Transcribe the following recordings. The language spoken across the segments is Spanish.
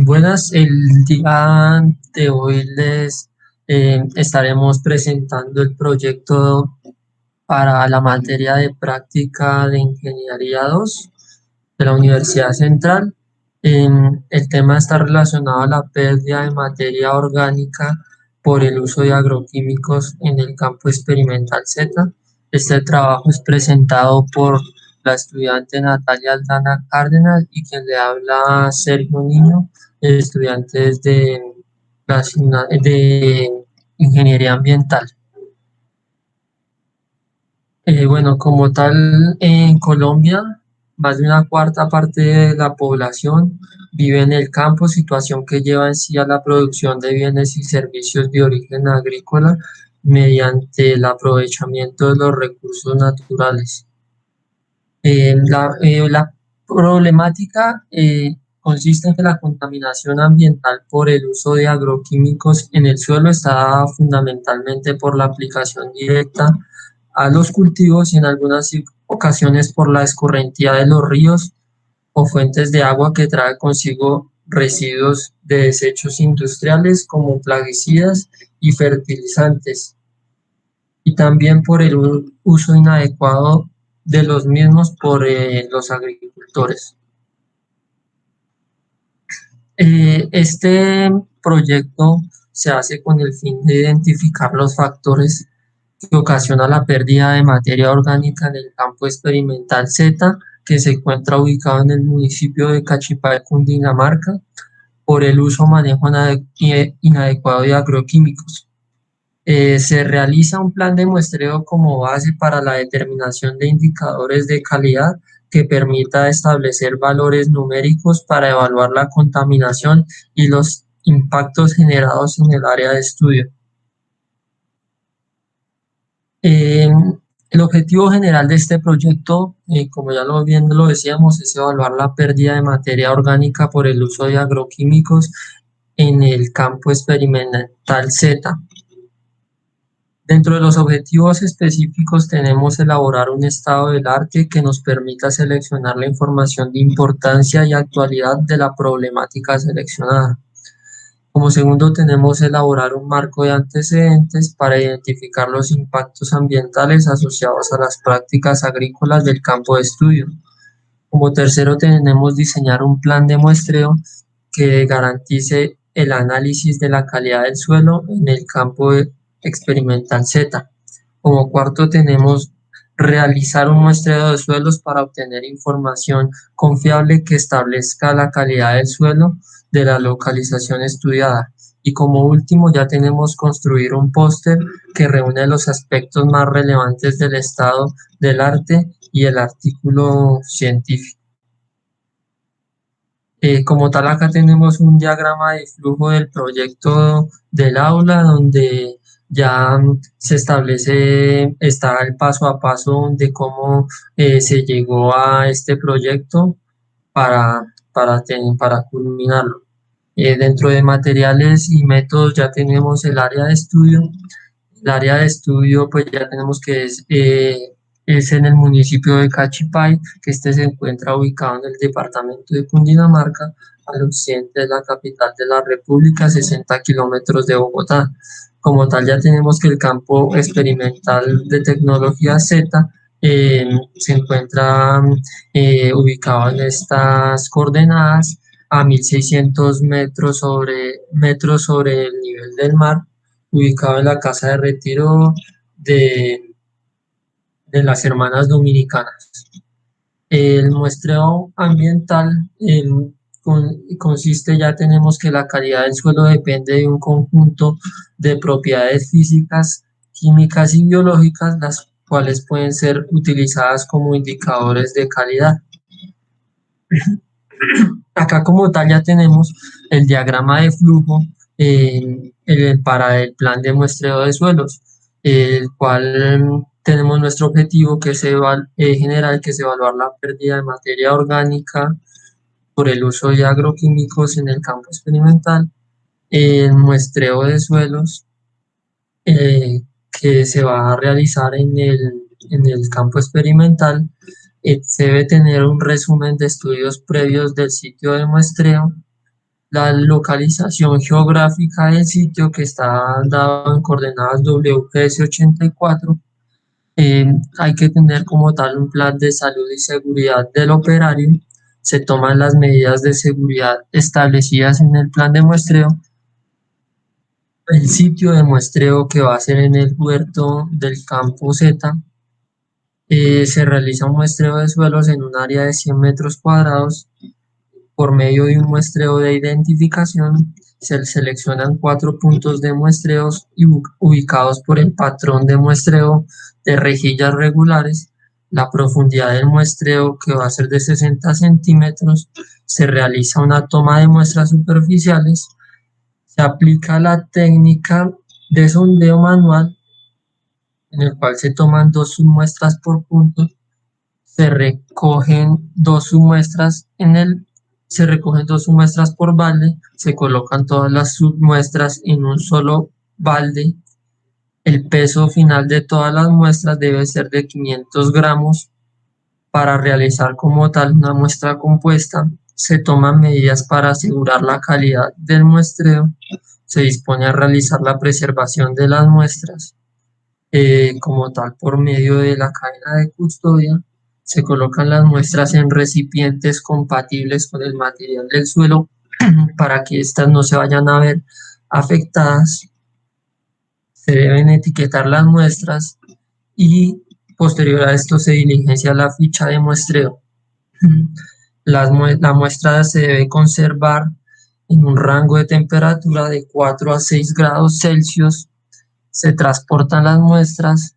Buenas, el día de hoy les estaremos presentando el proyecto para la materia de práctica de Ingeniería 2 de la Universidad Central. El tema está relacionado a la pérdida de materia orgánica por el uso de agroquímicos en el campo experimental Z. Este trabajo es presentado por la estudiante Natalia Aldana Cárdenas y quien le habla Sergio Niño, estudiantes de Ingeniería Ambiental. Bueno, como tal, en Colombia, más de una cuarta parte de la población vive en el campo, situación que lleva en sí a la producción de bienes y servicios de origen agrícola mediante el aprovechamiento de los recursos naturales. La problemática consiste en que la contaminación ambiental por el uso de agroquímicos en el suelo está dada fundamentalmente por la aplicación directa a los cultivos y en algunas ocasiones por la escorrentía de los ríos o fuentes de agua que trae consigo residuos de desechos industriales como plaguicidas y fertilizantes, y también por el uso inadecuado de los mismos por los agricultores. Este proyecto se hace con el fin de identificar los factores que ocasionan la pérdida de materia orgánica en el campo experimental Z, que se encuentra ubicado en el municipio de Cachipay, Cundinamarca, por el uso o manejo inadecuado de agroquímicos. Se realiza un plan de muestreo como base para la determinación de indicadores de calidad que permita establecer valores numéricos para evaluar la contaminación y los impactos generados en el área de estudio. Eh, el objetivo general de este proyecto, como ya bien lo decíamos, es evaluar la pérdida de materia orgánica por el uso de agroquímicos en el campo experimental Z. Dentro de los objetivos específicos tenemos elaborar un estado del arte que nos permita seleccionar la información de importancia y actualidad de la problemática seleccionada. Como segundo, tenemos elaborar un marco de antecedentes para identificar los impactos ambientales asociados a las prácticas agrícolas del campo de estudio. Como tercero, tenemos diseñar un plan de muestreo que garantice el análisis de la calidad del suelo en el campo experimental Z. Como cuarto, tenemos realizar un muestreo de suelos para obtener información confiable que establezca la calidad del suelo de la localización estudiada. Y como último, ya tenemos construir un póster que reúne los aspectos más relevantes del estado del arte y el artículo científico. Como tal, acá tenemos un diagrama de flujo del proyecto del aula donde ya se establece, está el paso a paso de cómo se llegó a este proyecto para culminarlo. Dentro de materiales y métodos ya tenemos el área de estudio. El área de estudio, pues ya tenemos que es en el municipio de Cachipay, que este se encuentra ubicado en el departamento de Cundinamarca, al occidente de la capital de la República, 60 kilómetros de Bogotá. Como tal, ya tenemos que el campo experimental de tecnología Z se encuentra ubicado en estas coordenadas a 1600 metros sobre el nivel del mar, ubicado en la casa de retiro de, de las hermanas dominicanas. El muestreo ambiental consiste, ya tenemos que la calidad del suelo depende de un conjunto de propiedades físicas, químicas y biológicas, las cuales pueden ser utilizadas como indicadores de calidad. Acá como tal ya tenemos el diagrama de flujo para el plan de muestreo de suelos, el cual tenemos nuestro objetivo que es general, que es evaluar la pérdida de materia orgánica por el uso de agroquímicos en el campo experimental, el muestreo de suelos que se va a realizar en el campo experimental. Se debe tener un resumen de estudios previos del sitio de muestreo, la localización geográfica del sitio que está dado en coordenadas WPS 84. Hay que tener como tal un plan de salud y seguridad del operario. Se toman las medidas de seguridad establecidas en el plan de muestreo. El sitio de muestreo que va a ser en el huerto del campo Z. Se realiza un muestreo de suelos en un área de 100 metros cuadrados. Por medio de un muestreo de identificación, se seleccionan 4 puntos de muestreos ubicados por el patrón de muestreo de rejillas regulares. La profundidad del muestreo, que va a ser de 60 centímetros, se realiza una toma de muestras superficiales. Se aplica la técnica de sondeo manual, en el cual se toman 2 submuestras por punto. Se recogen 2 submuestras por balde, se colocan todas las submuestras en un solo balde. El peso final de todas las muestras debe ser de 500 gramos. Para realizar como tal una muestra compuesta, se toman medidas para asegurar la calidad del muestreo. Se dispone a realizar la preservación de las muestras, como tal por medio de la cadena de custodia. Se colocan las muestras en recipientes compatibles con el material del suelo para que éstas no se vayan a ver afectadas. Se deben etiquetar las muestras y posterior a esto se diligencia la ficha de muestreo. La muestra se debe conservar en un rango de temperatura de 4 a 6 grados Celsius. Se transportan las muestras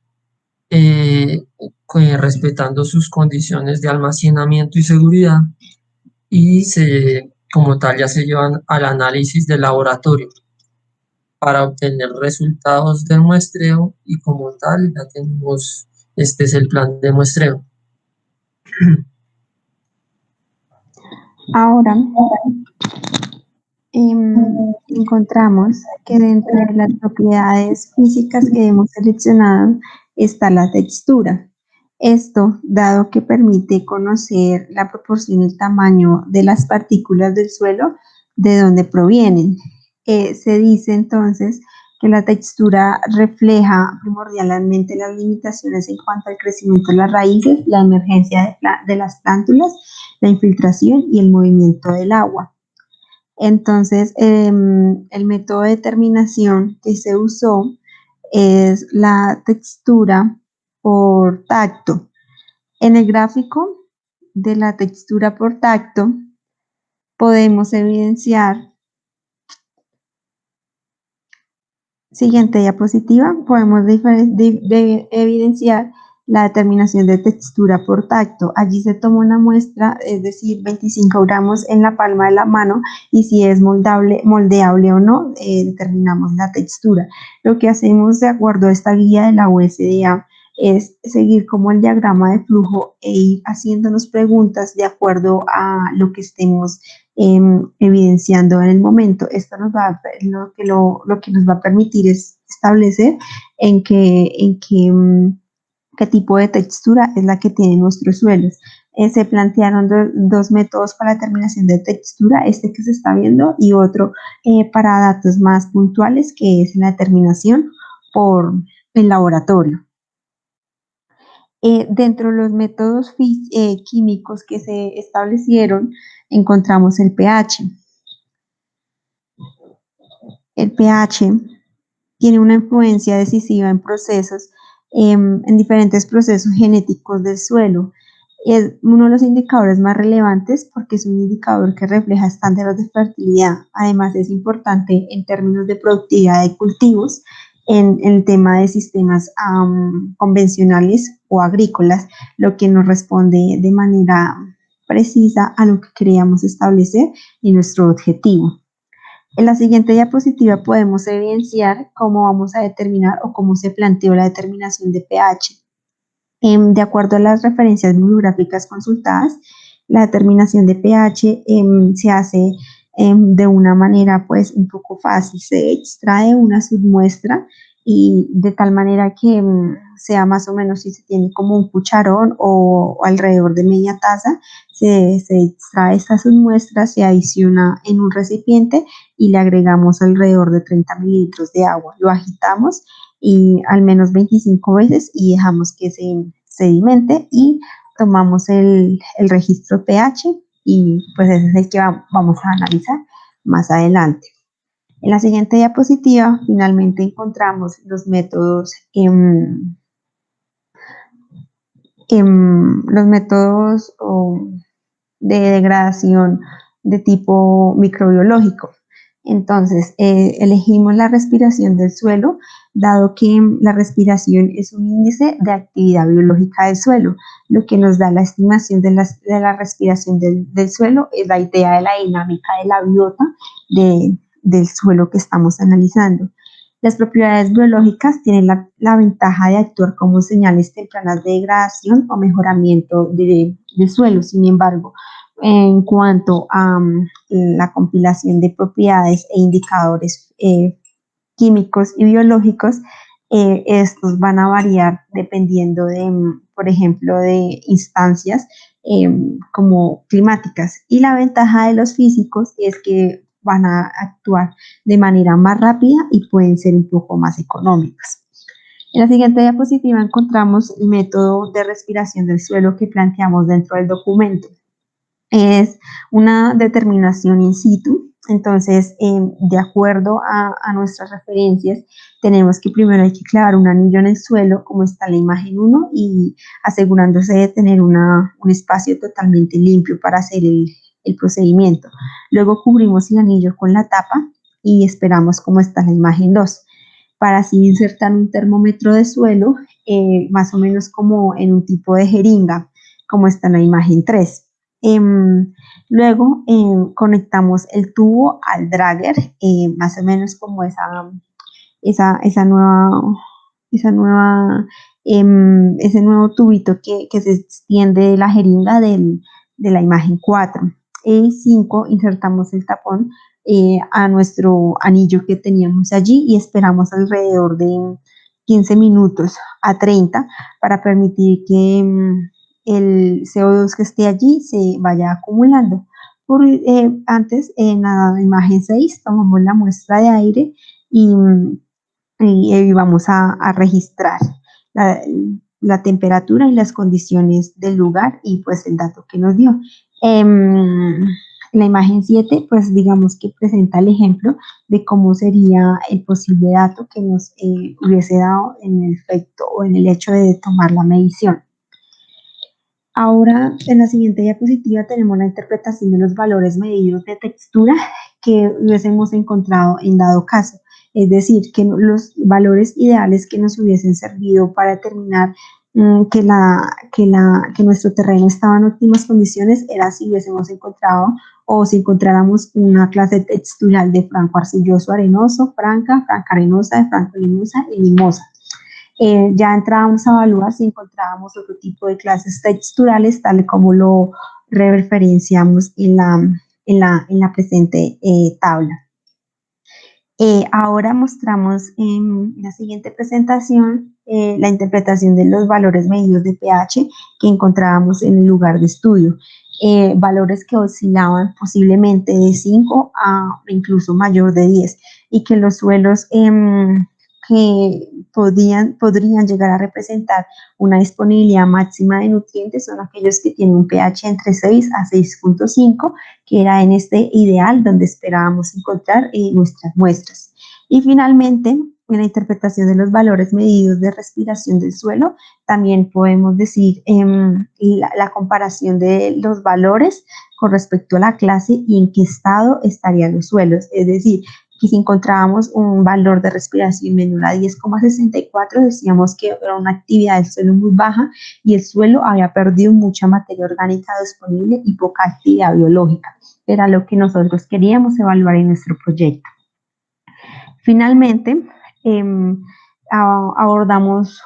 respetando sus condiciones de almacenamiento y seguridad, y como tal ya se llevan al análisis de laboratorio para obtener resultados del muestreo, y como tal ya tenemos, este es el plan de muestreo. Ahora encontramos que dentro de las propiedades físicas que hemos seleccionado está la textura. Esto, dado que permite conocer la proporción y el tamaño de las partículas del suelo, de dónde provienen. Se dice entonces que la textura refleja primordialmente las limitaciones en cuanto al crecimiento de las raíces, la emergencia de las plántulas, la infiltración y el movimiento del agua. Entonces, el método de determinación que se usó es la textura por tacto. En el gráfico de la textura por tacto podemos evidenciar, siguiente diapositiva, podemos evidenciar la determinación de textura por tacto. Allí se toma una muestra, es decir, 25 gramos en la palma de la mano, y si es moldeable o no, determinamos la textura. Lo que hacemos de acuerdo a esta guía de la USDA es seguir como el diagrama de flujo e ir haciéndonos preguntas de acuerdo a lo que estemos evidenciando en el momento. Esto lo que nos va a permitir es establecer qué tipo de textura es la que tienen nuestros suelos. Se plantearon dos métodos para determinación de textura, este que se está viendo y otro para datos más puntuales, que es la determinación por el laboratorio. Dentro de los métodos químicos que se establecieron, encontramos el pH. El pH tiene una influencia decisiva en en diferentes procesos genéticos del suelo. Es uno de los indicadores más relevantes porque es un indicador que refleja estándares de fertilidad. Además, es importante en términos de productividad de cultivos, en el tema de sistemas convencionales o agrícolas, lo que nos responde de manera precisa a lo que queríamos establecer y nuestro objetivo. En la siguiente diapositiva podemos evidenciar cómo vamos a determinar o cómo se planteó la determinación de pH. De acuerdo a las referencias bibliográficas consultadas, la determinación de pH se hace de una manera pues un poco fácil. Se extrae una submuestra y de tal manera que sea más o menos, si se tiene como un cucharón o alrededor de media taza, se extrae estas submuestras, se adiciona en un recipiente y le agregamos alrededor de 30 mililitros de agua. Lo agitamos y al menos 25 veces y dejamos que se sedimente y tomamos el registro pH y pues ese es el que vamos a analizar más adelante. En la siguiente diapositiva finalmente encontramos los métodos de degradación de tipo microbiológico. Entonces, elegimos la respiración del suelo, dado que la respiración es un índice de actividad biológica del suelo. Lo que nos da la estimación de la respiración del suelo es la idea de la dinámica de la biota del suelo que estamos analizando. Las propiedades biológicas tienen la ventaja de actuar como señales tempranas de degradación o mejoramiento del suelo. Sin embargo, en cuanto a la compilación de propiedades e indicadores químicos y biológicos, estos van a variar dependiendo de, por ejemplo, de instancias como climáticas. Y la ventaja de los físicos es que van a actuar de manera más rápida y pueden ser un poco más económicos. En la siguiente diapositiva encontramos el método de respiración del suelo que planteamos dentro del documento. Es una determinación in situ, entonces de acuerdo a nuestras referencias tenemos que primero hay que clavar un anillo en el suelo como está en la imagen 1 y asegurándose de tener un espacio totalmente limpio para hacer el procedimiento. Luego cubrimos el anillo con la tapa y esperamos como está en la imagen 2 para así insertar un termómetro de suelo más o menos como en un tipo de jeringa como está en la imagen 3. Luego conectamos el tubo al dragger, más o menos como ese nuevo tubito que se extiende de la jeringa de la imagen 4. 5, insertamos el tapón a nuestro anillo que teníamos allí y esperamos alrededor de 15 minutos a 30 para permitir que el CO2 que esté allí se vaya acumulando. Antes, en la imagen 6, tomamos la muestra de aire y vamos a registrar la temperatura y las condiciones del lugar y pues el dato que nos dio. La imagen 7, pues digamos que presenta el ejemplo de cómo sería el posible dato que nos hubiese dado en el efecto o en el hecho de tomar la medición. Ahora, en la siguiente diapositiva tenemos la interpretación de los valores medidos de textura que hubiésemos encontrado en dado caso. Es decir, que los valores ideales que nos hubiesen servido para determinar que nuestro terreno estaba en óptimas condiciones era si hubiésemos encontrado o si encontráramos una clase textural de franco arcilloso arenoso, franca arenosa, de franco limosa y limosa. Ya entrábamos a evaluar si encontrábamos otro tipo de clases texturales, tal como lo referenciamos en la presente tabla. Ahora mostramos en la siguiente presentación la interpretación de los valores medidos de pH que encontrábamos en el lugar de estudio. Valores que oscilaban posiblemente de 5 a incluso mayor de 10 y que los suelos que podrían llegar a representar una disponibilidad máxima de nutrientes son aquellos que tienen un pH entre 6 a 6.5, que era en este ideal donde esperábamos encontrar nuestras muestras. Y finalmente, en la interpretación de los valores medidos de respiración del suelo, también podemos decir la comparación de los valores con respecto a la clase y en qué estado estarían los suelos, es decir, que si encontrábamos un valor de respiración menor a 10,64, decíamos que era una actividad del suelo muy baja y el suelo había perdido mucha materia orgánica disponible y poca actividad biológica. Era lo que nosotros queríamos evaluar en nuestro proyecto. Finalmente, abordamos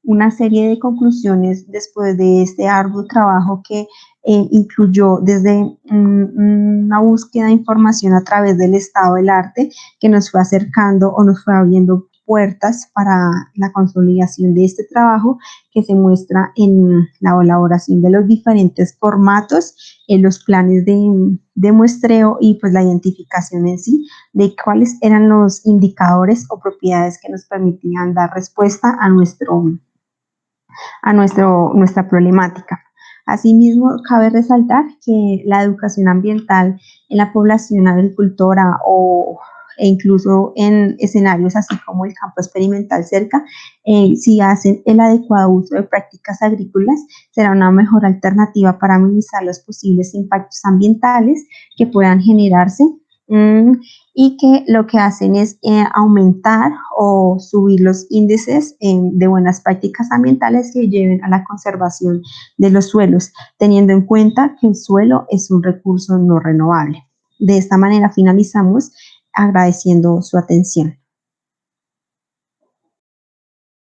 una serie de conclusiones después de este arduo trabajo que incluyó desde una búsqueda de información a través del estado del arte que nos fue acercando o nos fue abriendo puertas para la consolidación de este trabajo, que se muestra en la elaboración de los diferentes formatos, en los planes de muestreo y pues la identificación en sí de cuáles eran los indicadores o propiedades que nos permitían dar respuesta nuestra problemática. Asimismo, cabe resaltar que la educación ambiental en la población agricultora e incluso en escenarios así como el campo experimental cerca, si hacen el adecuado uso de prácticas agrícolas, será una mejor alternativa para minimizar los posibles impactos ambientales que puedan generarse y que lo que hacen es aumentar o subir los índices de buenas prácticas ambientales que lleven a la conservación de los suelos, teniendo en cuenta que el suelo es un recurso no renovable. De esta manera finalizamos agradeciendo su atención.